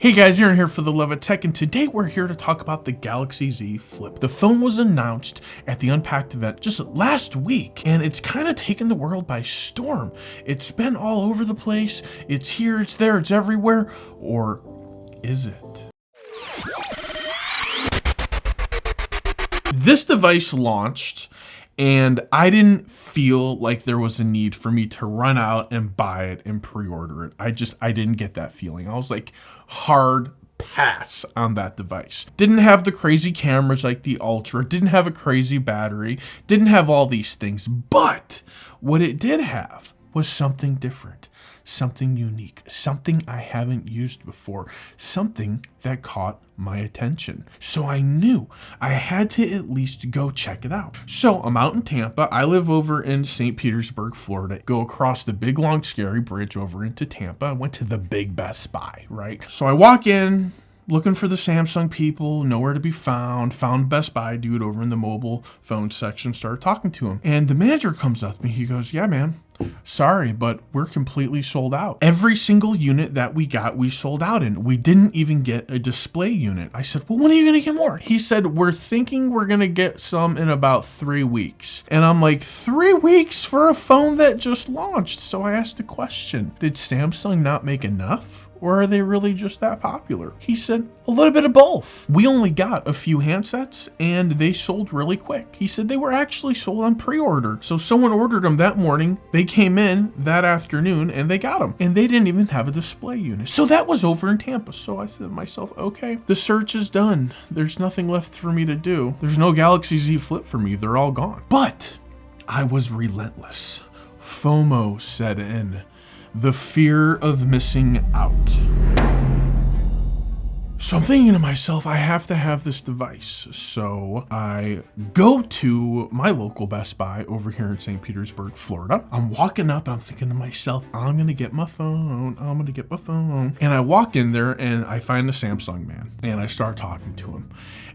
Hey guys, Aaron here for the Love of Tech, and today we're here to talk about the Galaxy Z Flip. The phone was announced at the Unpacked event just last week, and it's kind of taken the world by storm. It's been all over the place. It's here, it's there, it's everywhere. Or is it? This device launched, and I didn't feel like there was a need for me to run out and buy it and pre-order it. I didn't get that feeling. I was like, hard pass on that device. Didn't have the crazy cameras like the Ultra, didn't have a crazy battery, didn't have all these things. But what it did have was something different, something unique, something I haven't used before, something that caught my attention. So I knew I had to at least go check it out. So I'm out in Tampa. I live over in St. Petersburg, Florida. Go across the big, long, scary bridge over into Tampa. I went to the big Best Buy, right? So I walk in, looking for the Samsung people, nowhere to be found. Found Best Buy dude over in the mobile phone section, started talking to him. And the manager comes up to me, he goes, "Yeah, man, sorry, but we're completely sold out. Every single unit that we got, we sold out in. We didn't even get a display unit." I said, "Well, when are you gonna get more?" He said, "We're thinking we're gonna get some in about 3 weeks." And I'm like, 3 weeks for a phone that just launched? So I asked the question, did Samsung not make enough? Or are they really just that popular? He said, "A little bit of both. We only got a few handsets and they sold really quick." He said they were actually sold on pre-order. So someone ordered them that morning, they came in that afternoon and they got them. And they didn't even have a display unit. So that was over in Tampa. So I said to myself, okay, the search is done. There's nothing left for me to do. There's no Galaxy Z Flip for me. They're all gone. But I was relentless. FOMO set in. The fear of missing out. So I'm thinking to myself, I have to have this device. So I go to my local Best Buy over here in St. Petersburg, Florida. I'm walking up and I'm thinking to myself, I'm gonna get my phone. I'm gonna get my phone. And I walk in there and I find the Samsung man and I start talking to him.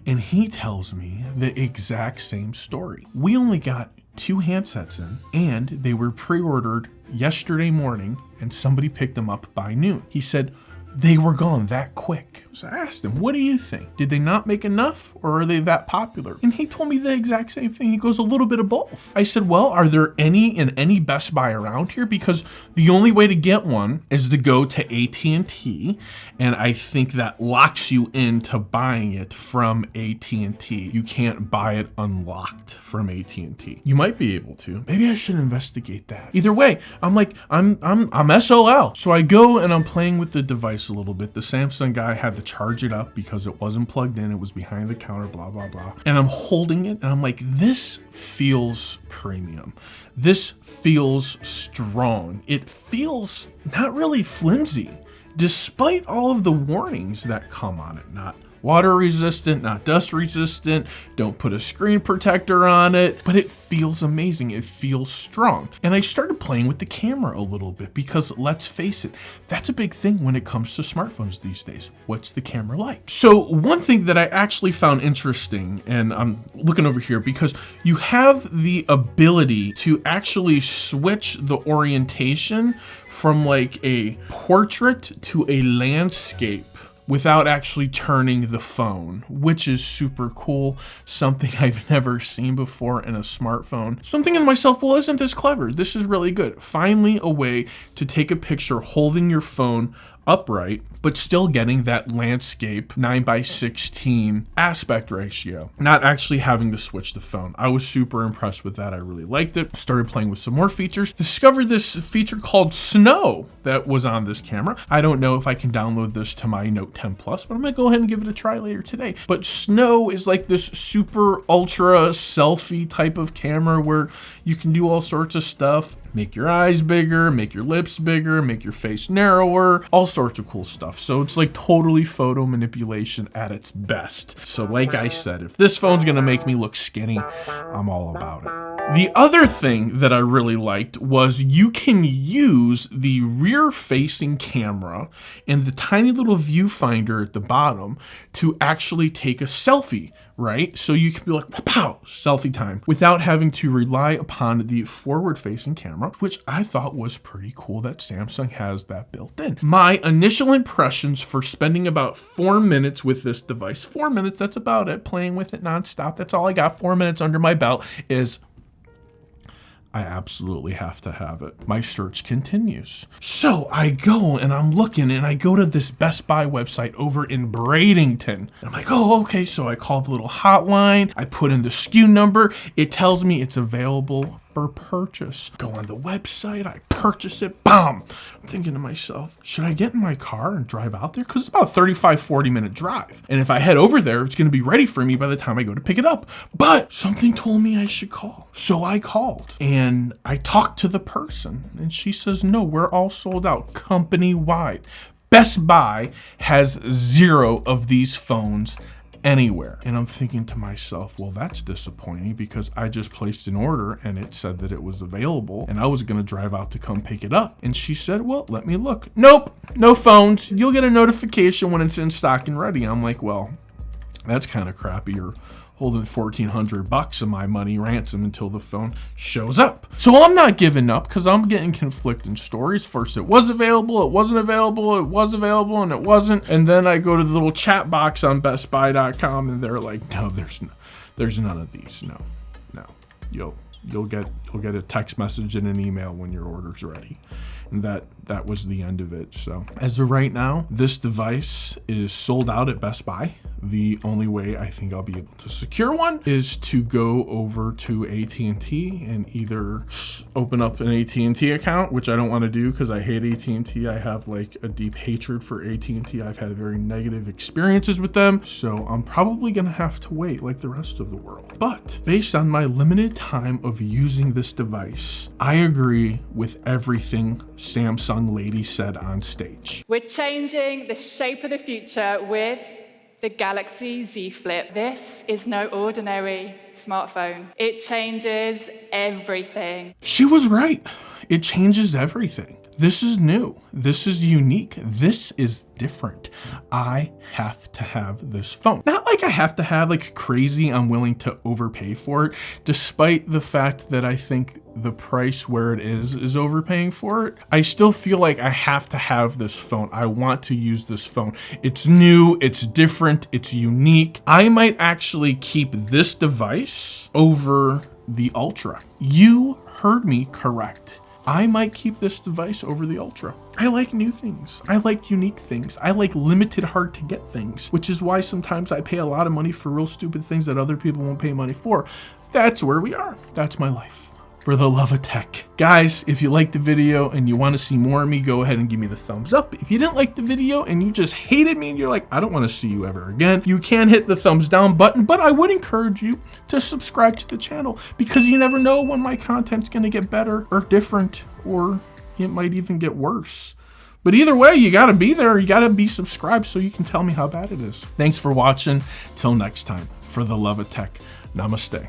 And he tells me the exact same story. We only got 2 handsets in and they were pre-ordered yesterday morning and somebody picked them up by noon. He said they were gone that quick. So I asked him, what do you think? Did they not make enough or are they that popular? And he told me the exact same thing. He goes, a little bit of both. I said, well, are there any in any Best Buy around here? Because the only way to get one is to go to AT&T. And I think that locks you into buying it from AT&T. You can't buy it unlocked from AT&T. You might be able to. Maybe I should investigate that. Either way, I'm like, I'm SOL. So I go and I'm playing with the device a little bit. The Samsung guy had to charge it up because it wasn't plugged in. It was behind the counter, blah, blah, blah. And I'm holding it and I'm like, this feels premium. This feels strong. It feels not really flimsy, despite all of the warnings that come on it. Not water resistant, not dust resistant, don't put a screen protector on it, but it feels amazing. It feels strong. And I started playing with the camera a little bit because let's face it, that's a big thing when it comes to smartphones these days. What's the camera like? So one thing that I actually found interesting, and I'm looking over here because you have the ability to actually switch the orientation from like a portrait to a landscape without actually turning the phone, which is super cool. Something I've never seen before in a smartphone. So I'm thinking to myself, well, isn't this clever? This is really good. Finally, a way to take a picture holding your phone upright, but still getting that landscape 9:16 aspect ratio, not actually having to switch the phone. I was super impressed with that. I really liked it. Started playing with some more features. Discovered this feature called Snow that was on this camera. I don't know if I can download this to my Note 10 Plus, but I'm gonna go ahead and give it a try later today. But Snow is like this super ultra selfie type of camera where you can do all sorts of stuff. Make your eyes bigger, make your lips bigger, make your face narrower, all sorts of cool stuff. So it's like totally photo manipulation at its best. So like I said, if this phone's gonna make me look skinny, I'm all about it. The other thing that I really liked was you can use the rear-facing camera and the tiny little viewfinder at the bottom to actually take a selfie, right? So you can be like, pow, selfie time, without having to rely upon the forward-facing camera, which I thought was pretty cool that Samsung has that built in. My initial impressions for spending about 4 minutes with this device, 4 minutes, that's about it, playing with it nonstop. That's all I got, 4 minutes under my belt, is I absolutely have to have it. My search continues. So I go and I'm looking and I go to this Best Buy website over in Bradenton. And I'm like, oh, okay. So I call the little hotline. I put in the SKU number. It tells me it's available for purchase. Go on the website. I purchase it. Bam. I'm thinking to myself, should I get in my car and drive out there? Because it's about a 35, 40-minute drive. And if I head over there, it's going to be ready for me by the time I go to pick it up. But something told me I should call. So I called and I talked to the person and she says, no, we're all sold out company-wide. Best Buy has 0 of these phones anywhere. And I'm thinking to myself, well, that's disappointing because I just placed an order and it said that it was available and I was going to drive out to come pick it up. And she said, well, let me look. Nope, no phones. You'll get a notification when it's in stock and ready. I'm like, well, that's kind of crappy. You're holding $1,400 of my money ransom until the phone shows up. So I'm not giving up because I'm getting conflicting stories. First it was available, it wasn't available, it was available, and it wasn't. And then I go to the little chat box on bestbuy.com and they're like, no, there's none of these. No. You'll get a text message and an email when your order's ready. And that was the end of it. So as of right now, this device is sold out at Best Buy. The only way I think I'll be able to secure one is to go over to AT&T and either open up an AT&T account, which I don't want to do because I hate AT&T. I have like a deep hatred for AT&T. I've had very negative experiences with them. So I'm probably going to have to wait like the rest of the world. But based on my limited time of using this device, I agree with everything Samsung lady said on stage. We're changing the shape of the future with the Galaxy Z Flip. This is no ordinary smartphone. It changes everything. She was right. It changes everything. This is new. This is unique. This is different. I have to have this phone. Not like I have to have like crazy, I'm willing to overpay for it, despite the fact that I think the price where it is overpaying for it. I still feel like I have to have this phone. I want to use this phone. It's new, it's different, it's unique. I might actually keep this device over the Ultra. You heard me correct. I might keep this device over the Ultra. I like new things. I like unique things. I like limited, hard to get things, which is why sometimes I pay a lot of money for real stupid things that other people won't pay money for. That's where we are. That's my life. For the love of tech. Guys, if you liked the video and you want to see more of me, go ahead and give me the thumbs up. If you didn't like the video and you just hated me and you're like, I don't want to see you ever again, you can hit the thumbs down button, but I would encourage you to subscribe to the channel because you never know when my content's going to get better or different, or it might even get worse. But either way, you got to be there. You got to be subscribed so you can tell me how bad it is. Thanks for watching. Till next time, for the love of tech, namaste.